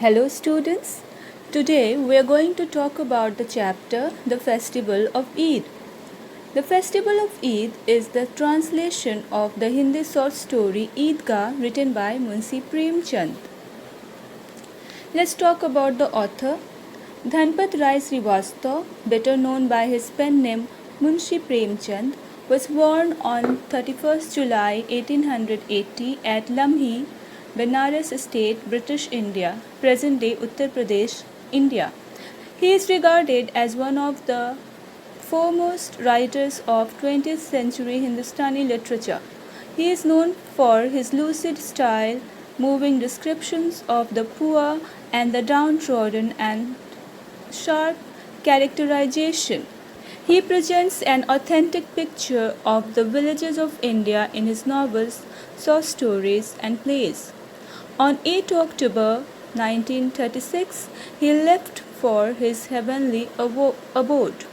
Hello students. Today we are going to talk about the chapter The Festival of Eid. The Festival of Eid is the translation of the Hindi short story Eidgah written by Munshi Premchand. Let's talk about the author. Dhanpat Rai Srivastava, better known by his pen name Munshi Premchand, was born on 31st July 1880 at Lamhi, Benares State, British India, present-day Uttar Pradesh, India. He is regarded as one of the foremost writers of 20th century Hindustani literature. He is known for his lucid style, moving descriptions of the poor and the downtrodden, and sharp characterization. He presents an authentic picture of the villages of India in his novels, short stories, and plays. On 8 October 1936, he left for his heavenly abode.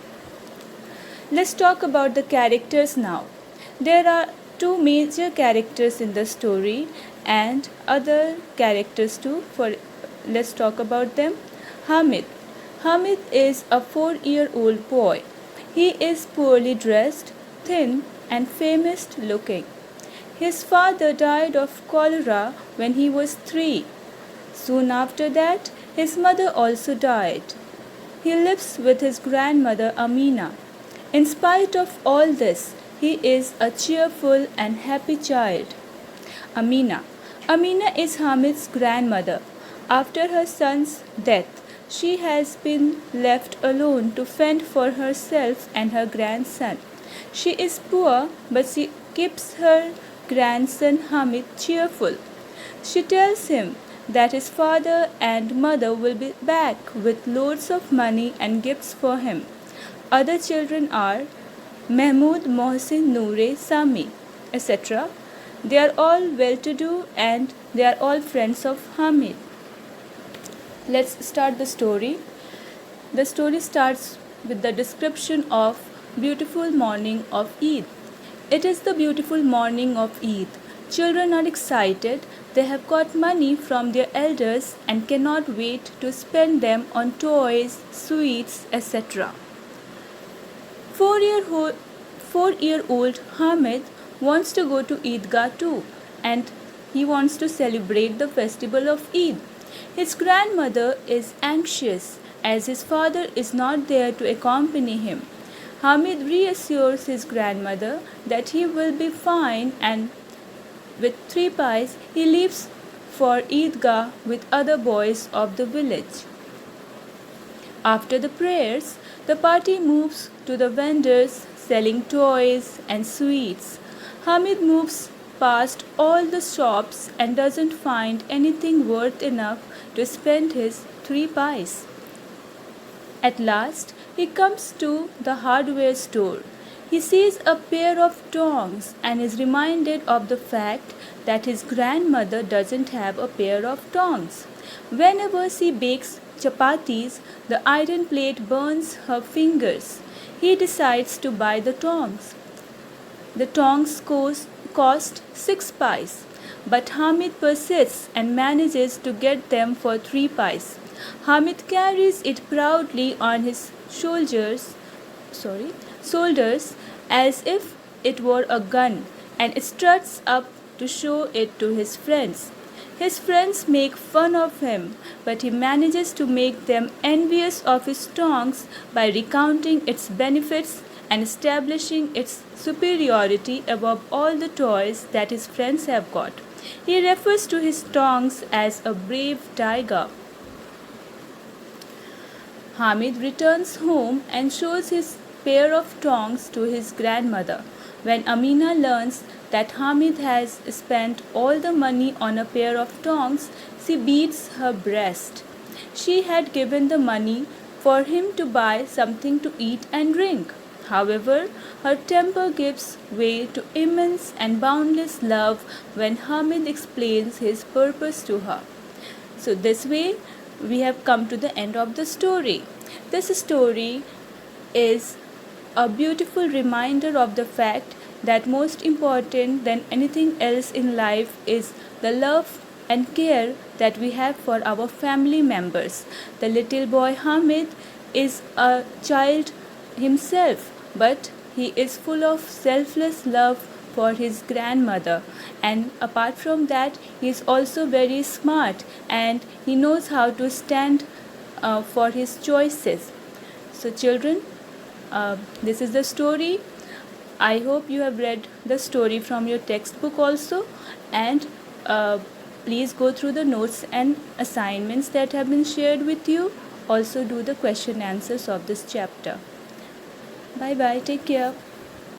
Let's talk about the characters now. There are two major characters in the story and other characters too. Let's talk about them. Hamid. Hamid is a 4-year-old boy. He is poorly dressed, thin, and famous looking. His father died of cholera when he was 3. Soon after that, his mother also died. He lives with his grandmother Amina. In spite of all this, he is a cheerful and happy child. Amina. Amina is Hamid's grandmother. After her son's death, she has been left alone to fend for herself and her grandson. She is poor, but she keeps her grandson Hamid cheerful. She tells him that his father and mother will be back with loads of money and gifts for him. Other children are Mahmood, Mohsin, Noore, Sami, etc. They are all well-to-do and they are all friends of Hamid. Let's start the story. The story starts with the description of beautiful morning of Eid. It is the beautiful morning of Eid. Children are excited. They have got money from their elders and cannot wait to spend them on toys, sweets, etc. 4-year-old Hamid wants to go to Eidgah too, and he wants to celebrate the festival of Eid. His grandmother is anxious as his father is not there to accompany him. Hamid reassures his grandmother that he will be fine, and with 3 pies he leaves for Eidgah with other boys of the village. After the prayers, the party moves to the vendors selling toys and sweets. Hamid moves past all the shops and doesn't find anything worth enough to spend his 3 pies. At last, he comes to the hardware store. He sees a pair of tongs and is reminded of the fact that his grandmother doesn't have a pair of tongs. Whenever she bakes chapatis, the iron plate burns her fingers. He decides to buy the tongs. The tongs cost 6 pies, but Hamid persists and manages to get them for 3 pies. Hamid carries it proudly on his shoulders as if it were a gun, and struts up to show it to his friends. His friends make fun of him, but he manages to make them envious of his tongs by recounting its benefits and establishing its superiority above all the toys that his friends have got. He refers to his tongs as a brave tiger. Hamid returns home and shows his pair of tongs to his grandmother. When Amina learns that Hamid has spent all the money on a pair of tongs, she beats her breast. She had given the money for him to buy something to eat and drink. However, her temper gives way to immense and boundless love when Hamid explains his purpose to her. So this way, we have come to the end of the story. This story is a beautiful reminder of the fact that most important than anything else in life is the love and care that we have for our family members. The little boy Hamid is a child himself, but he is full of selfless love for his grandmother, and apart from that he is also very smart and he knows how to stand for his choices. So children, this is the story. I hope you have read the story from your textbook also, and please go through the notes and assignments that have been shared with you. Also do the question answers of this chapter. Bye bye, take care.